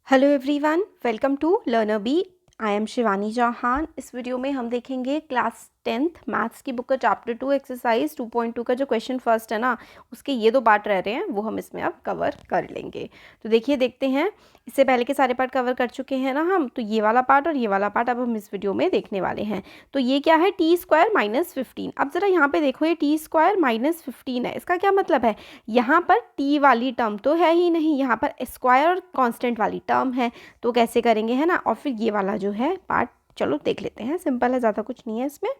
Hello everyone, welcome to learner B. I am Shivani Chauhan. इस video में हम देखेंगे क्लास 10th मैथ्स की बुक का चैप्टर 2 एक्सरसाइज 2.2 का जो क्वेश्चन फर्स्ट है ना, उसके ये दो पार्ट रह रहे हैं, वो हम इसमें अब कवर कर लेंगे। तो देखिए, देखते हैं। इससे पहले के सारे पार्ट कवर कर चुके हैं ना हम, तो ये वाला पार्ट और ये वाला पार्ट अब हम इस वीडियो में देखने वाले हैं। तो ये क्या है, टी स्क्वायर माइनस 15। अब ज़रा यहाँ पे देखो, ये टी स्क्वायर माइनस 15 है। इसका क्या मतलब है, यहाँ पर टी वाली टर्म तो है ही नहीं, यहाँ पर स्क्वायर और कांस्टेंट वाली टर्म है। तो कैसे करेंगे, है ना। और फिर ये वाला जो है पार्ट, चलो देख लेते हैं। सिंपल है, ज़्यादा कुछ नहीं है इसमें।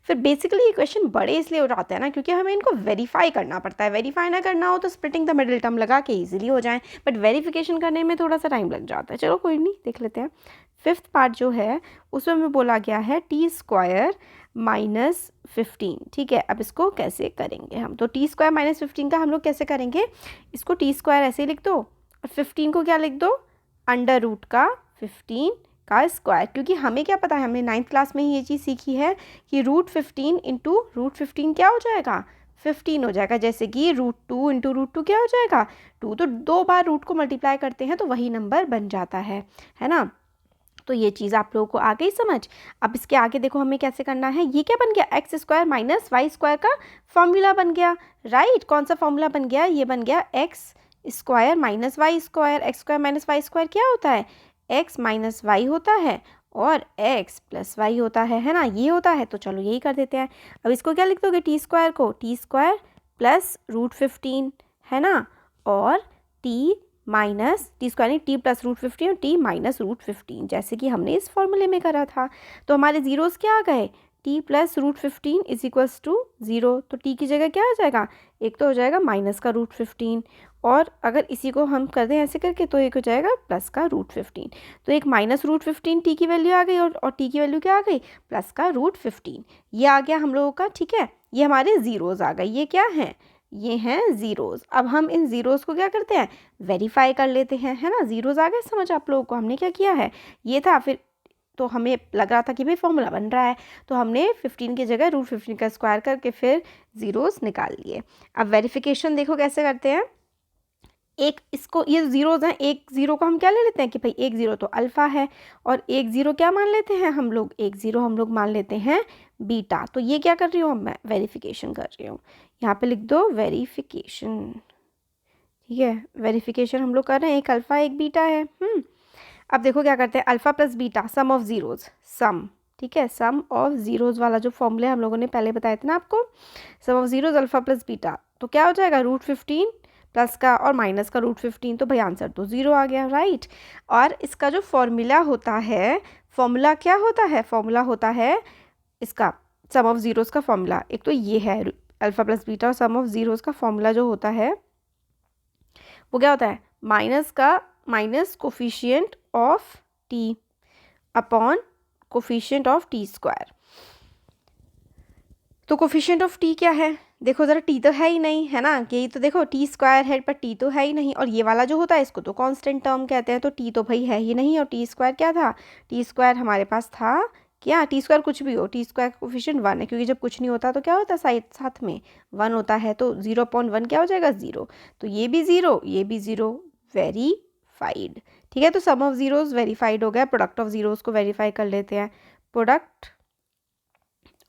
फिर बेसिकली ये क्वेश्चन बड़े इसलिए हो जाते हैं ना, क्योंकि हमें इनको वेरीफाई करना पड़ता है। वेरीफाई ना करना हो तो स्प्लिटिंग द मिडिल टर्म लगा के इजीली हो जाए, बट वेरिफिकेशन करने में थोड़ा सा टाइम लग जाता है। चलो कोई नहीं, देख लेते हैं। फिफ्थ पार्ट जो है उसमें हमें बोला गया है टी स्क्वायर माइनस 15। ठीक है, अब इसको कैसे करेंगे हम। तो टी स्क्वायर माइनस 15 का हम लोग कैसे करेंगे, इसको टी स्क्वायर ऐसे लिख दो और 15 को क्या लिख दो, अंडर रूट का 15 का स्क्वायर। क्योंकि हमें क्या पता है, हमने 9th क्लास में ही ये चीज़ सीखी है कि रूट 15 इंटू रूट 15 क्या हो जाएगा, 15 हो जाएगा। जैसे कि रूट 2 इंटू रूट 2 क्या हो जाएगा, 2। तो 2 बार रूट को मल्टीप्लाई करते हैं तो वही नंबर बन जाता है ना। तो ये चीज़ आप लोगों को आ गई समझ। अब इसके आगे देखो हमें कैसे करना है। ये क्या बन गया, x square minus y square का फॉर्मूला बन गया, राइट। कौन सा फॉर्मूला बन गया, ये बन गया x square minus y square. X square minus y square क्या होता है, एक्स माइनस वाई होता है और एक्स प्लस वाई होता है ना, ये होता है। तो चलो यही कर देते हैं। अब इसको क्या लिख दोगे, टी स्क्वायर को टी स्क्वायर प्लस रूट 15 है ना, और टी माइनस टी स्क्वायर नहीं, टी प्लस रूट 15 और टी माइनस रूट 15, जैसे कि हमने इस फॉर्मूले में करा था। तो हमारे जीरोस क्या आ गए, t plus root 15 is equals to 0। तो टी की जगह क्या आ जाएगा, एक तो हो जाएगा माइनस का रूट 15, और अगर इसी को हम कर दें ऐसे करके तो एक हो जाएगा प्लस का रूट 15। तो एक माइनस रूट 15 टी की वैल्यू आ गई, और टी की वैल्यू क्या आ गई, प्लस का रूट 15। ये आ गया हम लोगों का, ठीक है। ये हमारे ज़ीरोज़ आ गए, ये क्या हैं, ये हैं ज़ीरोज़। अब हम इन ज़ीरोज़ को क्या करते हैं, वेरीफाई कर लेते हैं, है ना। ज़ीरोज़ आ गए समझ आप लोगों को। हमने क्या किया है, ये था, फिर तो हमें लग रहा था कि भाई फॉर्मूला बन रहा है, तो हमने 15 की जगह रूट 15 का स्क्वायर करके फिर ज़ीरोज़ निकाल लिए। अब वेरिफिकेशन देखो कैसे करते हैं। एक इसको, ये ज़ीरोज़ हैं, एक ज़ीरो को हम क्या ले लेते हैं कि भाई एक ज़ीरो तो अल्फ़ा है, और एक ज़ीरो क्या मान लेते हैं हम लोग, एक ज़ीरो हम लोग मान लेते हैं बीटा। तो ये क्या कर रही हूँ, मैं वेरिफिकेशन कर रही हूँ। यहाँ पे लिख दो वेरिफिकेशन, ठीक है। वेरिफिकेशन हम लोग कर रहे हैं, एक अल्फ़ा एक बीटा है। अब देखो क्या करते हैं, alpha plus beta sum of zeros, sum, ठीक है। सम ऑफ ज़ीरोज़ वाला जो फॉर्मूला हम लोगों ने पहले बताया था ना आपको, sum of zeros alpha plus beta, तो क्या हो जाएगा, रूट 15 प्लस का और माइनस का रूट 15। तो भाई आंसर तो 0 आ गया, राइट। और इसका जो फॉर्मूला होता है, फॉर्मूला क्या होता है, फॉर्मूला होता है इसका सम ऑफ ज़ीरोज़ का फॉर्मूला। एक तो ये है अल्फ़ा प्लस बीटा, और सम ऑफ ज़ीरोज़ का फॉर्मूला जो होता है वो क्या होता है, माइनस का minus coefficient of T upon coefficient of T square. तो कोफिशिएंट ऑफ टी क्या है, देखो ज़रा, टी तो है ही नहीं, है ना। यही तो देखो, टी स्क्वायर है पर टी तो है ही नहीं, और ये वाला जो होता है इसको तो कांस्टेंट टर्म कहते हैं। तो टी तो भाई है ही नहीं, और टी स्क्वायर क्या था, टी स्क्वायर हमारे पास था क्या, टी स्क्वायर कुछ भी हो, टी स्क्वायर का कोफिशिएंट 1 है, क्योंकि जब कुछ नहीं होता तो क्या होता है, साइड साथ में 1 होता है। तो 0/1 क्या हो जाएगा, 0। तो ये भी 0, ये भी 0, वेरीफाइड, ठीक है। तो सम ऑफ ज़ीरोज़ वेरीफाइड हो गया। प्रोडक्ट ऑफ ज़ीरोज़ को वेरीफाई कर लेते हैं। Product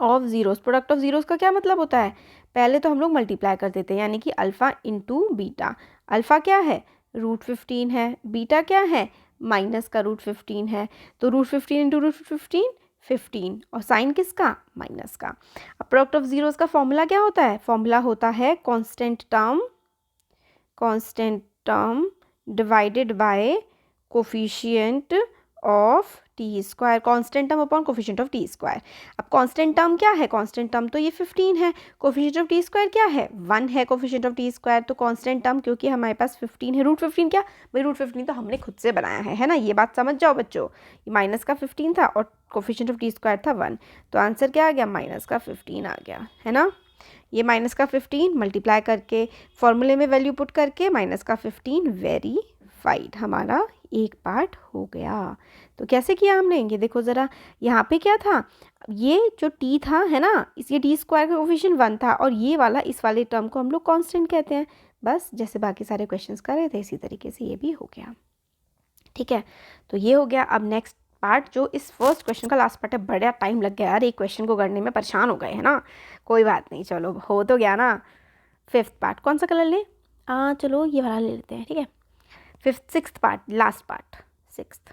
of zeros, product of zeros का क्या मतलब होता है, पहले तो हम लोग मल्टीप्लाई कर देते हैं, यानी कि अल्फ़ा इंटू बीटा। अल्फ़ा क्या है, रूट 15 है, बीटा क्या है, माइनस का रूट 15 है। तो रूट 15 इंटू रूट 15 15, और साइन किसका, माइनस का। अब प्रोडक्ट ऑफ ज़ीरोज़ का फॉर्मूला क्या होता है, फॉर्मूला होता है constant term divided by coefficient of T square, constant term upon coefficient of T square. अब कांस्टेंट टर्म क्या है, कांस्टेंट टर्म तो ये 15 है, कोफिशिएंट ऑफ टी स्क्वायर क्या है, 1 है कोफिशिएंट ऑफ टी स्क्वायर। तो कांस्टेंट टर्म क्योंकि हमारे पास 15 है, रूट 15 क्या, भाई रूट 15 तो हमने खुद से बनाया है ना, ये बात समझ जाओ बच्चों। ये माइनस का 15 था और कोफिशिएंट ऑफ टी स्क्वायर था 1, तो आंसर क्या आ गया, माइनस का 15 आ गया, है ना। ये माइनस का 15 मल्टीप्लाई करके फॉर्मूले में वैल्यू पुट करके माइनस का 15 वेरीफाइड, हमारा एक पार्ट हो गया। तो कैसे किया हमने, ये देखो ज़रा, यहाँ पे क्या था, ये जो टी था, है ना, इसके टी स्क्वायर का कोफिशिएंट 1 था, और ये वाला, इस वाले टर्म को हम लोग कांस्टेंट कहते हैं। बस जैसे बाकी सारे क्वेश्चंस कर रहे थे इसी तरीके से ये भी हो गया, ठीक है, तो ये हो गया। अब नेक्स्ट पार्ट जो इस फर्स्ट क्वेश्चन का लास्ट पार्ट है, बड़ा टाइम लग गया यार एक क्वेश्चन को करने में, परेशान हो गए है ना, कोई बात नहीं, चलो हो तो गया ना। फिफ्थ पार्ट कौन सा कलर लें? चलो ये वाला ले लेते हैं, ठीक है। Sixth part, last part, sixth.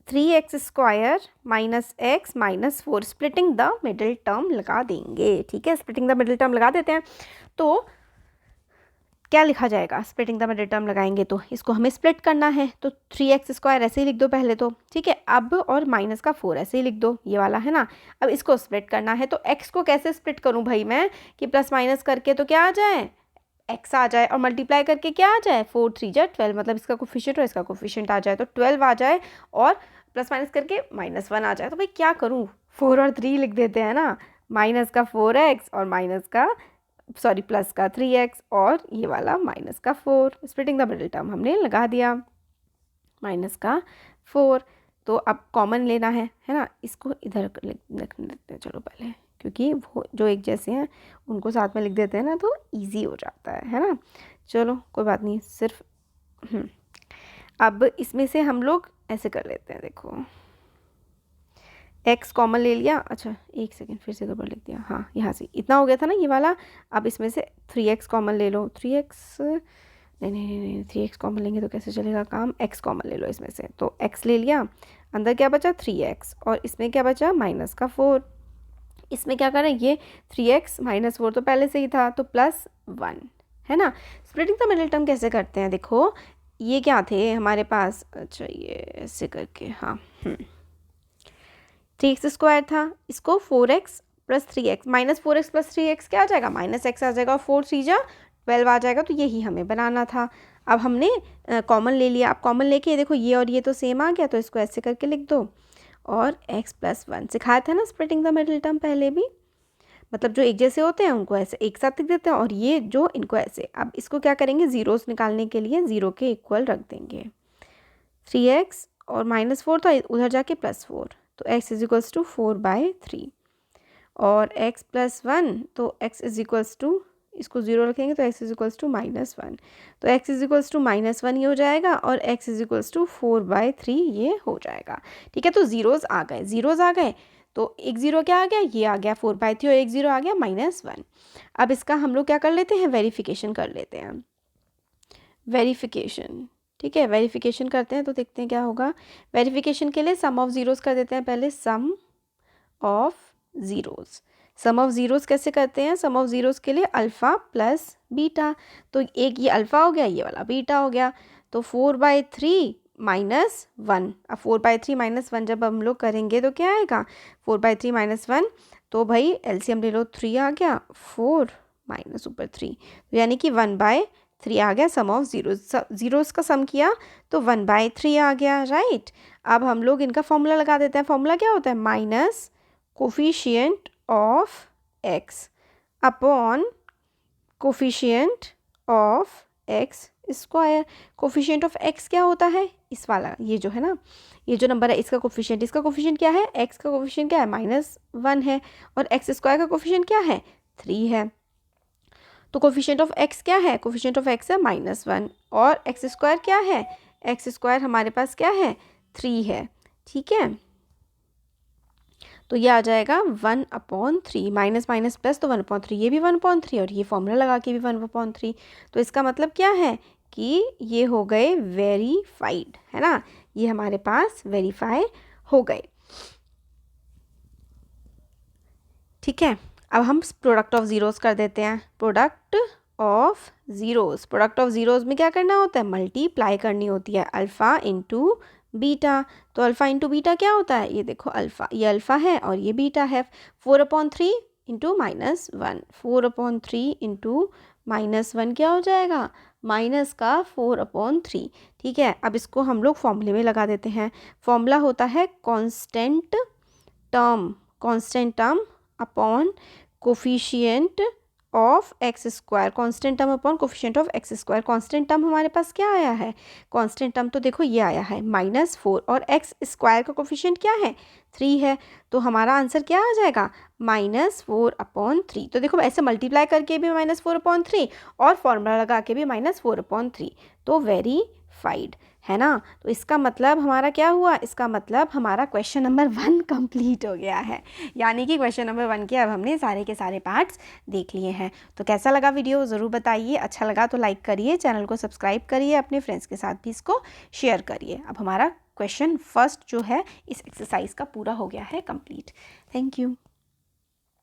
3x² minus x minus 4, splitting the middle term लगा देंगे, ठीक है, स्प्लिटिंग द मिडिल टर्म लगा देते हैं। तो क्या लिखा जाएगा? स्प्लिटिंग द मिडिल टर्म लगाएंगे तो इसको हमें स्प्लिट करना है, तो 3x² ऐसे ही लिख दो पहले तो, ठीक है। अब और माइनस का 4 ऐसे ही लिख दो, ये वाला है ना। अब इसको स्प्लिट करना है, तो x को कैसे स्प्लिट करूं भाई मैं, कि प्लस माइनस करके तो क्या आ जाए, x आ जाए, और मल्टीप्लाई करके क्या आ जाए, 4 3 जा 12, मतलब इसका कोफिशिएंट और इसका कोफिशिएंट आ जाए, तो 12 आ जाए, और प्लस माइनस करके -1 आ जाए। तो भाई क्या करूँ, 4 और 3 लिख देते हैं ना, माइनस का 4x और माइनस का प्लस का 3x, और ये वाला माइनस का 4, स्प्लिटिंग द मिडिल टर्म हमने लगा दिया, माइनस का 4। तो अब कॉमन लेना है ना, इसको इधर लिख देते हैं चलो पहले, क्योंकि वो जो एक जैसे हैं उनको साथ में लिख देते हैं ना, तो इजी हो जाता है ना। चलो कोई बात नहीं, सिर्फ अब इसमें से हम लोग ऐसे कर लेते हैं, देखो x कॉमन ले लिया, अच्छा एक सेकेंड फिर से दोबारा लिख दिया, हाँ यहाँ से इतना हो गया था ना ये वाला। अब इसमें से 3x कॉमन ले लो, 3x नहीं 3x कॉमन लेंगे तो कैसे चलेगा काम, x कॉमन ले लो इसमें से, तो x ले लिया, अंदर क्या बचा 3x, और इसमें क्या बचा माइनस का 4। इसमें क्या करें, ये 3x माइनस 4 तो पहले से ही था, तो +1 है ना। स्प्लिटिंग द मिडिल टर्म कैसे करते हैं, देखो ये क्या थे हमारे पास, अच्छा ये ऐसे करके, हाँ 3x² था, इसको 4x + 3x, -4x + 3x क्या आ जाएगा, -x आ जाएगा, और 4 3 जा 12 आ जाएगा, तो यही हमें बनाना था। अब हमने कॉमन ले लिया, अब कॉमन लेके देखो ये और ये तो सेम आ गया, तो इसको ऐसे करके लिख दो, और x + 1 सिखाया था ना स्प्लिटिंग द मिडिल टर्म पहले भी, मतलब जो एक जैसे होते हैं उनको ऐसे एक साथ लिख देते हैं, और ये जो इनको ऐसे। अब इसको क्या करेंगे, ज़ीरोस निकालने के लिए 0 के इक्वल रख देंगे, 3x और -4 था उधर जाके +4, तो x = 4/3, और x + 1 तो x = इसको 0 रखेंगे तो x = -1, तो x = -1 ये हो जाएगा, और x = 4/3 ये हो जाएगा, ठीक है। तो ज़ीरोज़ आ गए, तो एक 0 क्या आ गया, ये आ गया 4/3, और एक 0 आ गया -1। अब इसका हम लोग क्या कर लेते हैं, वेरिफिकेशन कर लेते हैं, वेरिफिकेशन, ठीक है। वेरिफिकेशन करते हैं तो देखते हैं क्या होगा। वेरिफिकेशन के लिए सम ऑफ ज़ीरोज़ कर देते हैं पहले, sum of zeros. Sum of zeros कैसे करते हैं, सम ऑफ ज़ीरोज़ के लिए अल्फ़ा प्लस बीटा, तो एक ये अल्फ़ा हो गया, ये वाला बीटा हो गया, तो 4/3 -1। अब 4/3 -1 जब हम लोग करेंगे तो क्या आएगा, 4/3 -1, तो भाई एलसीएम ले लो, 3 आ गया, 4 माइनस ऊपर 3, तो यानी कि 1/3 आ गया। सम ऑफ ज़ीरोज़ का सम किया तो 1/3 आ गया, राइट। अब हम लोग इनका फॉर्मूला लगा देते हैं, फॉर्मूला क्या होता है, minus coefficient of x upon coefficient of x²। Coefficient of x क्या होता है, इस वाला, ये जो है ना, ये जो नंबर है इसका कोफिशिएंट क्या है, x का कोफिशिएंट क्या है, -1 है, और x² का कोफिशिएंट क्या है, 3 है। तो कोफिशिएंट ऑफ x क्या है, कोफिशिएंट ऑफ x है -1, और x² क्या है, x² हमारे पास क्या है, 3 है, ठीक है। तो ये आ जाएगा 1/3, माइनस माइनस प्लस तो 1/3, ये भी 1/3, और ये फॉर्मूला लगा के भी 1/3। तो इसका मतलब क्या है कि ये हो गए वेरीफाइड, है ना, ये हमारे पास वेरीफाई हो गए, ठीक है। अब हम प्रोडक्ट ऑफ ज़ीरोज़ कर देते हैं, प्रोडक्ट ऑफ ज़ीरोज़ में क्या करना होता है, मल्टीप्लाई करनी होती है, अल्फ़ा इंटू बीटा। तो अल्फ़ा इंटू बीटा क्या होता है, ये देखो अल्फ़ा, ये अल्फ़ा है और ये बीटा है, 4/3 इंटू -1, 4/3 इंटू -1 क्या हो जाएगा, माइनस का 4/3, ठीक है। अब इसको हम लोग फॉर्मूले में लगा देते हैं, फॉर्मूला होता है constant term upon coefficient of x², constant term upon coefficient of x²। Constant term हमारे पास क्या आया है, कांस्टेंट टर्म तो देखो ये आया है -4, और x² का कोफिशिएंट क्या है, 3 है, तो हमारा आंसर क्या आ जाएगा, -4/3। तो देखो ऐसे मल्टीप्लाई करके भी -4/3 और फॉर्मूला लगा के भी -4/3, तो सेटिस्फाइड, है ना। तो इसका मतलब हमारा क्या हुआ, इसका मतलब हमारा क्वेश्चन नंबर 1 कंप्लीट हो गया है, यानी कि क्वेश्चन नंबर 1 के अब हमने सारे के सारे पार्ट्स देख लिए हैं। तो कैसा लगा वीडियो ज़रूर बताइए, अच्छा लगा तो लाइक करिए, चैनल को सब्सक्राइब करिए, अपने फ्रेंड्स के साथ भी इसको शेयर करिए। अब हमारा क्वेश्चन फर्स्ट जो है इस एक्सरसाइज का पूरा हो गया है कंप्लीट। Thank you.